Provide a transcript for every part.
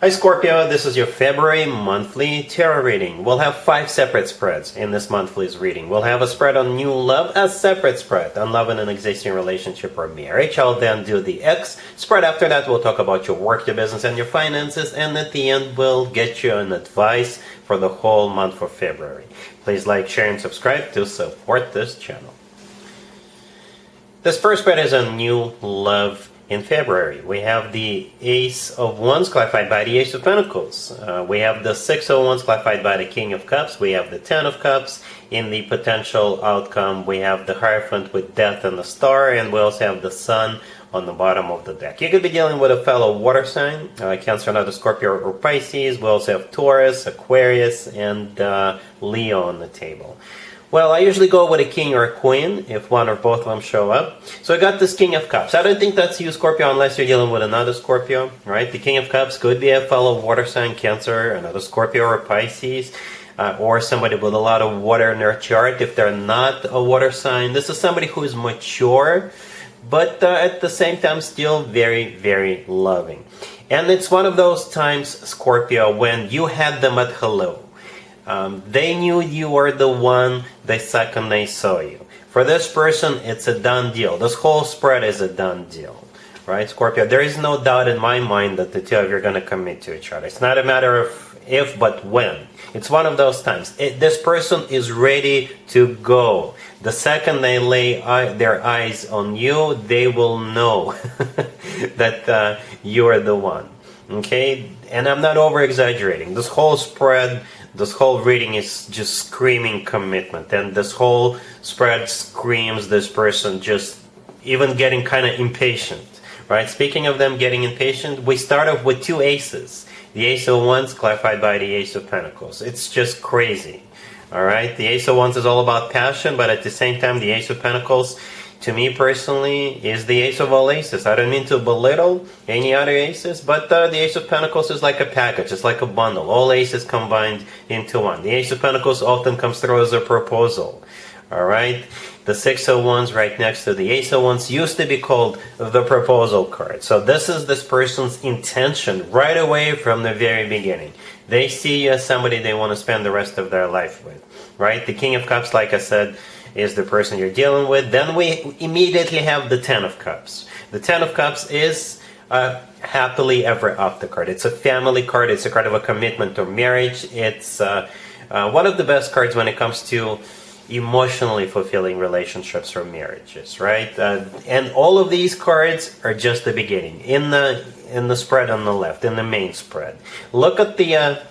Hi Scorpio, this is your February monthly tarot reading. We'll have 5 separate spreads in this monthly's reading. We'll have a spread on new love, a separate spread on love in an existing relationship or marriage. I'll then do the X spread. After that, we'll talk about your work, your business, and your finances. And at the end, we'll get you an advice for the whole month for February. Please like, share, and subscribe to support this channel. This first spread is on new love in February. We have the Ace of Wands clarified by the Ace of Pentacles. We have the Six of Wands clarified by the King of Cups. We have the Ten of Cups. In the potential outcome, we have the Hierophant with Death and the Star, and we also have the Sun on the bottom of the deck. You could be dealing with a fellow water sign, Cancer, another Scorpio or Pisces. We also have Taurus, Aquarius, and Leo on the table. Well, I usually go with a king or a queen if one or both of them show up. So I got this King of Cups. I don't think that's you, Scorpio, unless you're dealing with another Scorpio, right? The King of Cups could be a fellow water sign, Cancer, another Scorpio or Pisces, or somebody with a lot of water in their chart. If they're not a water sign, this is somebody who is mature, but at the same time still very, very loving. And it's one of those times, Scorpio, when you had them at hello. They knew you were the one the second they saw you. For this person, it's a done deal. This whole spread is a done deal. Right, Scorpio? There is no doubt in my mind that the two of you are going to commit to each other. It's not a matter of if, but when. It's one of those times. This person is ready to go. The second they lay their eyes on you, they will know that you are the one. Okay? And I'm not over-exaggerating. This whole spread, this whole reading is just screaming commitment. And this whole spread screams this person just even getting kind of impatient. Right? Speaking of them getting impatient, we start off with 2 aces. The Ace of Wands clarified by the Ace of Pentacles. It's just crazy. Alright? The Ace of Wands is all about passion, but at the same time, the Ace of Pentacles, to me personally, is the ace of all aces. I don't mean to belittle any other aces, but the Ace of Pentacles is like a package. It's like a bundle. All aces combined into one. The Ace of Pentacles often comes through as a proposal. Alright? The Six of Wands right next to the Ace of Wands used to be called the proposal card. So this is this person's intention right away from the very beginning. They see you as somebody they want to spend the rest of their life with. Right? The King of Cups, like I said, is the person you're dealing with. Then we immediately have the Ten of Cups. The Ten of Cups is a happily ever after card. It's a family card. It's a card of a commitment or marriage. It's one of the best cards when it comes to emotionally fulfilling relationships or marriages, right? And all of these cards are just the beginning. In the spread on the left, in the main spread, look at the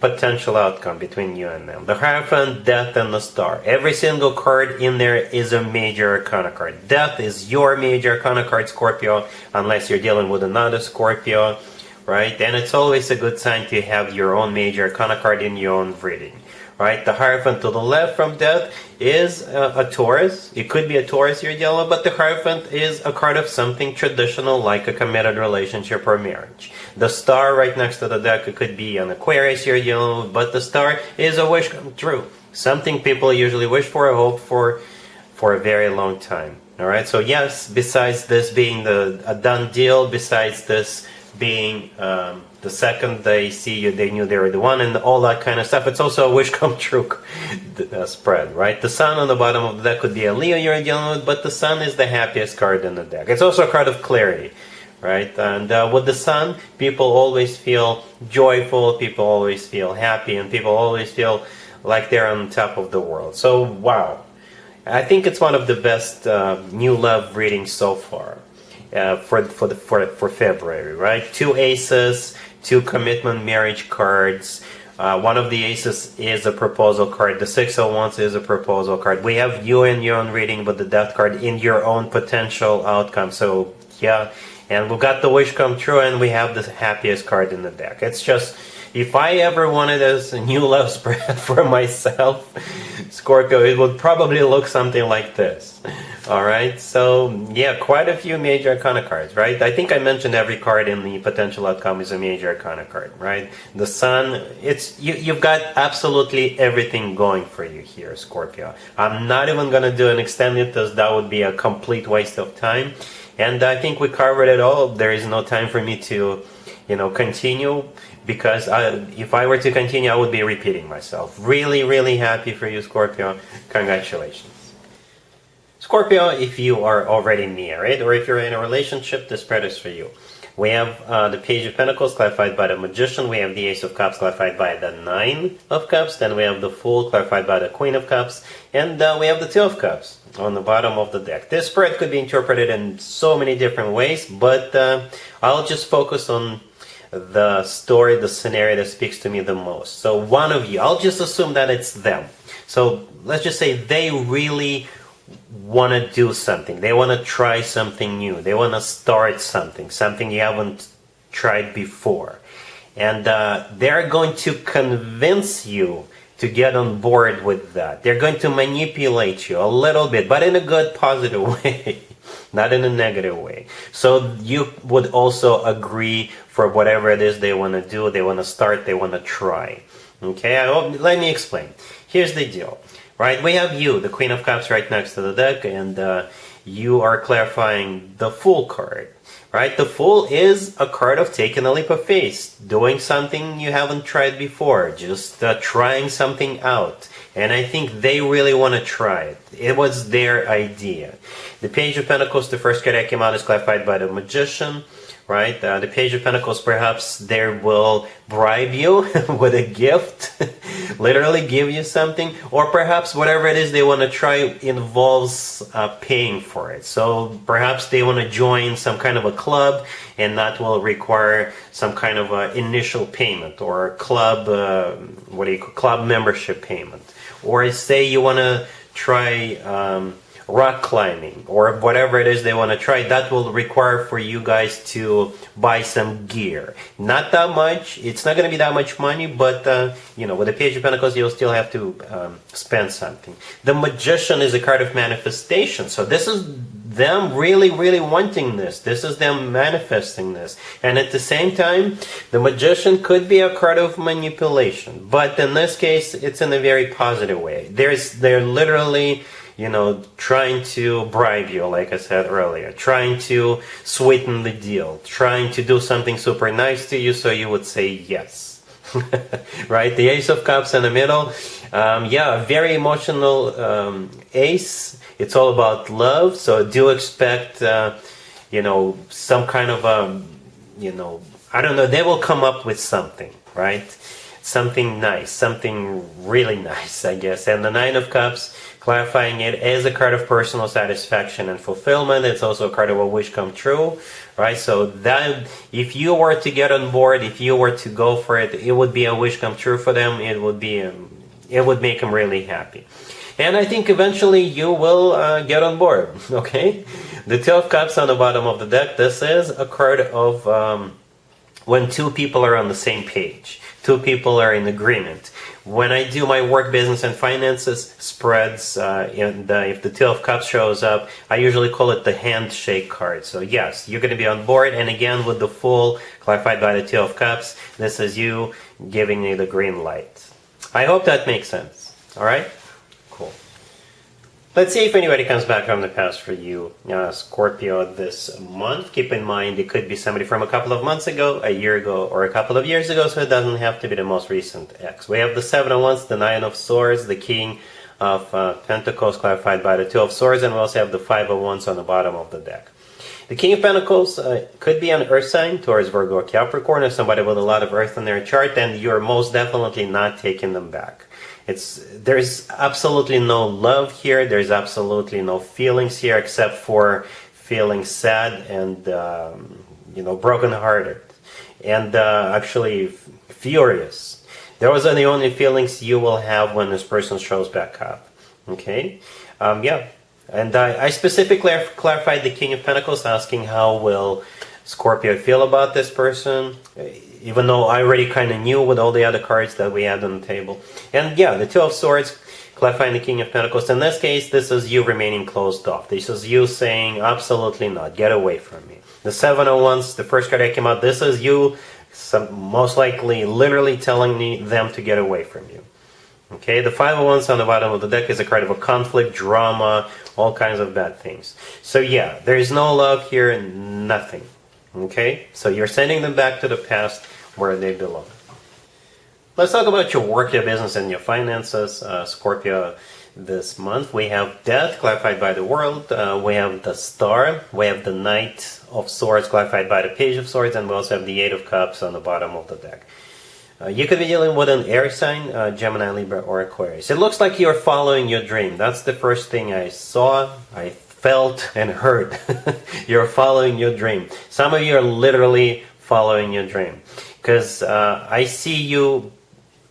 potential outcome between you and them. The Hierophant, Death, and the Star. Every single card in there is a major arcana card. Death is your major arcana card, Scorpio, unless you're dealing with another Scorpio, right? And it's always a good sign to have your own major arcana card in your own reading. Right, the Hierophant to the left from Death is a Taurus. It could be a Taurus you're dealing with, but the Hierophant is a card of something traditional like a committed relationship or marriage. The Star right next to the deck, it could be an Aquarius you're dealing with, but the Star is a wish come true. Something people usually wish for or hope for a very long time. Alright, so yes, besides this being a done deal, besides this being the second they see you, they knew they were the one, and all that kind of stuff. It's also a wish come true spread, right? The Sun on the bottom of the deck could be a Leo you're dealing with, but the Sun is the happiest card in the deck. It's also a card of clarity, right? And with the Sun, people always feel joyful, people always feel happy, and people always feel like they're on top of the world. So, wow. I think it's one of the best new love readings so far. For February, right? 2 aces, 2 commitment marriage cards. One of the aces is a proposal card. The Six of Wands is a proposal card. We have you in your own reading with the Death card in your own potential outcome. So yeah, and we've got the wish come true, and we have the happiest card in the deck. It's just, if I ever wanted a new love spread for myself, Scorpio, it would probably look something like this. Alright, so yeah, quite a few major arcana cards, right? I think I mentioned every card in the potential outcome is a major arcana card, right? The Sun, you've got absolutely everything going for you here, Scorpio. I'm not even going to do an extended because that would be a complete waste of time. And I think we covered it all. There is no time for me to, continue, because if I were to continue, I would be repeating myself. Really, really happy for you, Scorpio. Congratulations. Scorpio, if you are already married or if you're in a relationship, this spread is for you. We have the Page of Pentacles clarified by the Magician. We have the Ace of Cups clarified by the Nine of Cups. Then we have the Fool clarified by the Queen of Cups. And we have the Two of Cups on the bottom of the deck. This spread could be interpreted in so many different ways, but I'll just focus on the story, the scenario that speaks to me the most. So one of you, I'll just assume that it's them. So let's just say they really want to do something. They want to try something new. They want to start something you haven't tried before. And they're going to convince you to get on board with that. They're going to manipulate you a little bit, but in a good, positive way, not in a negative way. So you would also agree for whatever it is they want to do, they want to start, they want to try. Okay, let me explain. Here's the deal. Right, we have you, the Queen of Cups, right next to the deck, and you are clarifying the Fool card. Right, the Fool is a card of taking a leap of faith, doing something you haven't tried before, just trying something out. And I think they really want to try it. It was their idea. The Page of Pentacles, the first card that came out, is clarified by the Magician. Right, the Page of Pentacles, perhaps they will bribe you with a gift, literally give you something, or perhaps whatever it is they want to try involves paying for it. So perhaps they want to join some kind of a club, and that will require some kind of initial payment or club, club membership payment. Or say you want to try rock climbing or whatever it is they want to try, that will require for you guys to buy some gear. Not that much, it's not going to be that much money, but with the Page of Pentacles you'll still have to spend something. The Magician is a card of manifestation, so this is them really, really wanting this. This is them manifesting this. And at the same time, the Magician could be a card of manipulation, but in this case it's in a very positive way. They're literally trying to bribe you, like I said earlier, trying to sweeten the deal, trying to do something super nice to you so you would say yes. Right? The Ace of Cups in the middle. A very emotional ace. It's all about love, so do expect, some kind of, I don't know, they will come up with something, right? Something nice, something really nice, I guess. And the Nine of Cups, clarifying it as a card of personal satisfaction and fulfillment. It's also a card of a wish come true, right? So that if you were to get on board, if you were to go for it, it would be a wish come true for them. It would make them really happy. And I think eventually you will get on board, okay? The Two of Cups on the bottom of the deck, this is a card of when two people are on the same page. Two people are in agreement. When I do my work, business, and finances spreads, and if the Two of Cups shows up, I usually call it the handshake card. So yes, you're going to be on board. And again, with the Fool, clarified by the Two of Cups, this is you giving me the green light. I hope that makes sense. All right? Cool. Let's see if anybody comes back from the past for you, Scorpio, this month. Keep in mind, it could be somebody from a couple of months ago, a year ago, or a couple of years ago, so it doesn't have to be the most recent ex. We have the Seven of Wands, the Nine of Swords, the King of Pentacles, clarified by the Two of Swords, and we also have the Five of Wands on the bottom of the deck. The King of Pentacles could be an earth sign, Taurus, Virgo, or Capricorn, or somebody with a lot of earth in their chart, and you're most definitely not taking them back. There's absolutely no love here. There's absolutely no feelings here except for feeling sad and brokenhearted and actually furious. Those are the only feelings you will have when this person shows back up. Okay, and I specifically clarified the King of Pentacles, asking how will Scorpio feel about this person, even though I already kind of knew with all the other cards that we had on the table. And the Two of Swords, clarifying the King of Pentacles. In this case, this is you remaining closed off. This is you saying, absolutely not, get away from me. The Seven of Wands, the first card that came out, this is you most likely literally telling them to get away from you. Okay, the Five of Wands on the bottom of the deck is a card of a conflict, drama, all kinds of bad things. So yeah, there is no love here, nothing. Okay, so you're sending them back to the past where they belong. Let's talk about your work, your business, and your finances, Scorpio. This month we have Death, clarified by the World. We have the Star. We have the Knight of Swords, clarified by the Page of Swords, and we also have the Eight of Cups on the bottom of the deck. You could be dealing with an air sign, Gemini, Libra, or Aquarius. It looks like you're following your dream. That's the first thing I saw, I felt, and heard. You're following your dream. Some of you are literally following your dream. Because I see you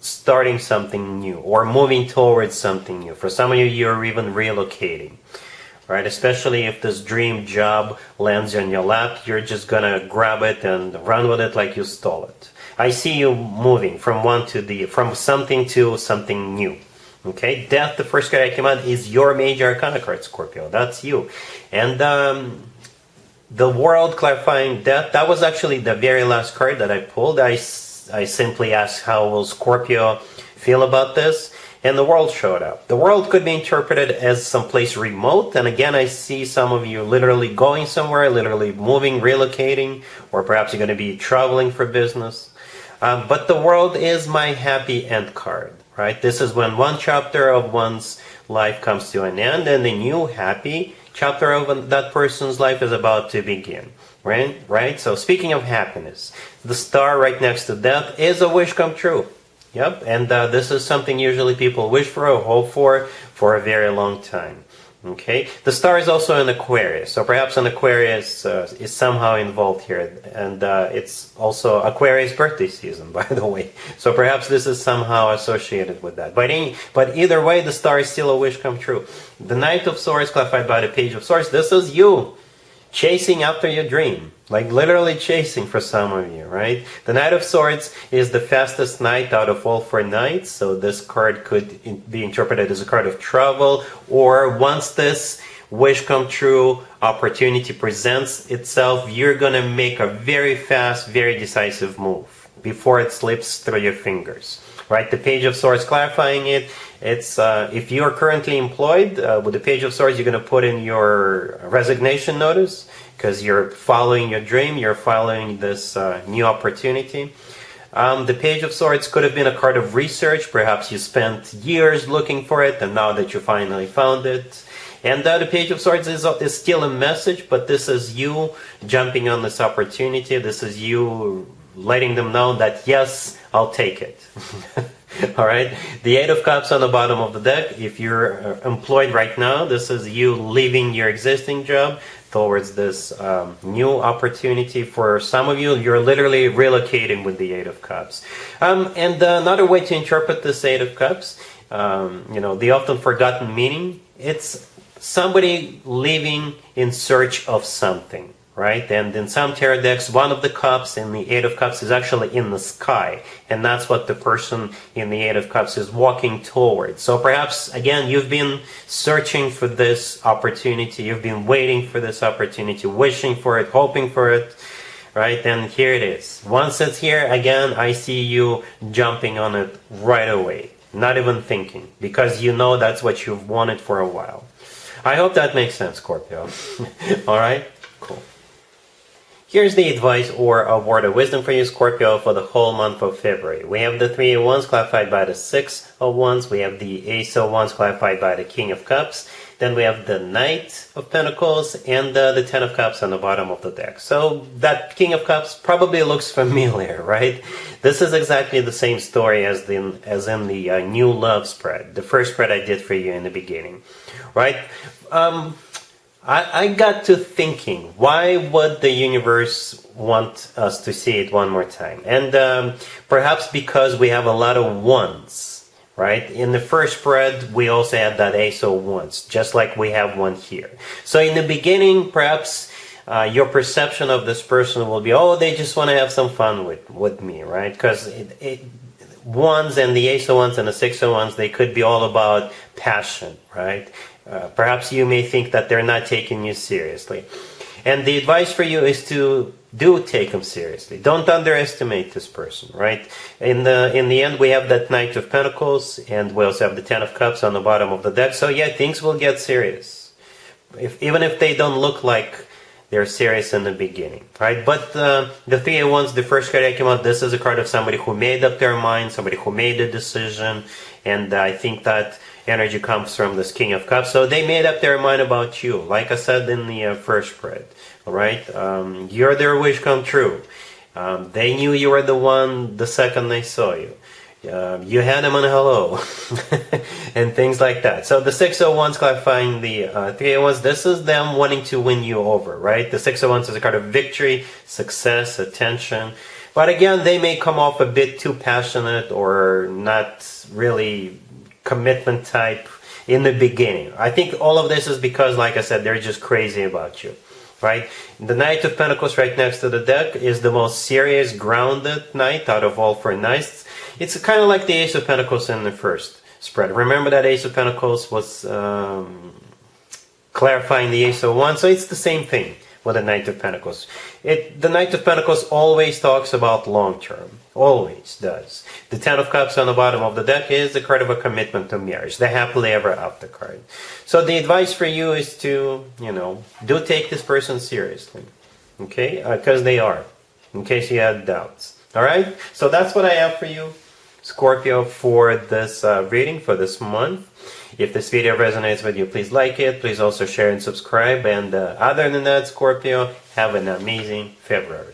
starting something new or moving towards something new. For some of you, you're even relocating. Right? Especially if this dream job lands on your lap, you're just gonna grab it and run with it like you stole it. I see you moving from something to something new. Okay, Death, the first card I came out, is your major arcana card, Scorpio. That's you. And the World, clarifying Death, that was actually the very last card that I pulled. I simply asked how will Scorpio feel about this, and the World showed up. The World could be interpreted as someplace remote, and again I see some of you literally going somewhere, literally moving, relocating, or perhaps you're going to be traveling for business. But the World is my happy end card, right? This is when one chapter of one's life comes to an end and a new happy chapter of that person's life is about to begin, right? So speaking of happiness, the Star right next to Death is a wish come true. Yep, and this is something usually people wish for or hope for a very long time. Okay, the Star is also an Aquarius, so perhaps an Aquarius is somehow involved here, and it's also Aquarius birthday season, by the way. So perhaps this is somehow associated with that. But either way, the Star is still a wish come true. The Knight of Swords, clarified by the Page of Swords, this is you chasing after your dream, like literally chasing for some of you, right? The Knight of Swords is the fastest knight out of all four knights, so this card could be interpreted as a card of travel, or once this wish come true opportunity presents itself, you're gonna make a very fast, very decisive move before it slips through your fingers, right? The Page of Swords clarifying it, it's if you're currently employed with the Page of Swords, you're going to put in your resignation notice because you're following your dream, you're following this new opportunity. The Page of Swords could have been a card of research. Perhaps you spent years looking for it, and now that you finally found it. And the Page of Swords is still a message, but this is you jumping on this opportunity. This is you letting them know that, yes, I'll take it. All right, the Eight of Cups on the bottom of the deck. If you're employed right now, this is you leaving your existing job towards this new opportunity. For some of you, you're literally relocating with the Eight of Cups. And another way to interpret this Eight of Cups, the often forgotten meaning, it's somebody leaving in search of something. Right? And in some tarot decks, one of the cups in the Eight of Cups is actually in the sky. And that's what the person in the Eight of Cups is walking towards. So perhaps, again, you've been searching for this opportunity. You've been waiting for this opportunity, wishing for it, hoping for it. Right? And here it is. Once it's here, again, I see you jumping on it right away. Not even thinking. Because you know that's what you've wanted for a while. I hope that makes sense, Scorpio. All right? Cool. Here's the advice or a word of wisdom for you, Scorpio, for the whole month of February. We have the Three of Wands clarified by the Six of Wands. We have the Ace of Wands clarified by the King of Cups. Then we have the Knight of Pentacles and the Ten of Cups on the bottom of the deck. So that King of Cups probably looks familiar, right? This is exactly the same story as in the new love spread, the first spread I did for you in the beginning, right? I got to thinking, why would the universe want us to see it one more time? And perhaps because we have a lot of ones, right? In the first spread, we also had that Ace of Wands, just like we have one here. So in the beginning, perhaps your perception of this person will be, oh, they just want to have some fun with me, right? Because Wands and the Ace of Wands and the Six of Wands, they could be all about passion, right? Perhaps you may think that they're not taking you seriously. And the advice for you is to do take them seriously. Don't underestimate this person, right? In the end, we have that Knight of Pentacles, and we also have the Ten of Cups on the bottom of the deck. So yeah, things will get serious, even if they don't look like they're serious in the beginning, right? But the Three of Wands, the first card that came out, this is a card of somebody who made up their mind, somebody who made a decision, and I think that energy comes from this King of Cups. So they made up their mind about you, like I said in the first spread, all right? You're their wish come true. They knew you were the one the second they saw you. You had them on hello, and things like that. So the Six of Wands clarifying the Three of Wands, this is them wanting to win you over, right? The Six of Wands is a card of victory, success, attention. But again, they may come off a bit too passionate or not really commitment type in the beginning. I think all of this is because, like I said, they're just crazy about you, right? The Knight of Pentacles right next to the deck is the most serious, grounded knight out of all four knights. It's kind of like the Ace of Pentacles in the first spread. Remember that Ace of Pentacles was clarifying the Ace of Wands, so it's the same thing with the Knight of Pentacles. The Knight of Pentacles always talks about long term. Always does. The Ten of Cups on the bottom of the deck is the card of a commitment to marriage, the happily ever after card. So the advice for you is to, do take this person seriously, okay? Because they are, in case you had doubts. All right? So that's what I have for you, Scorpio, for this reading for this month. If this video resonates with you, please like it. Please also share and subscribe. And other than that, Scorpio, have an amazing February.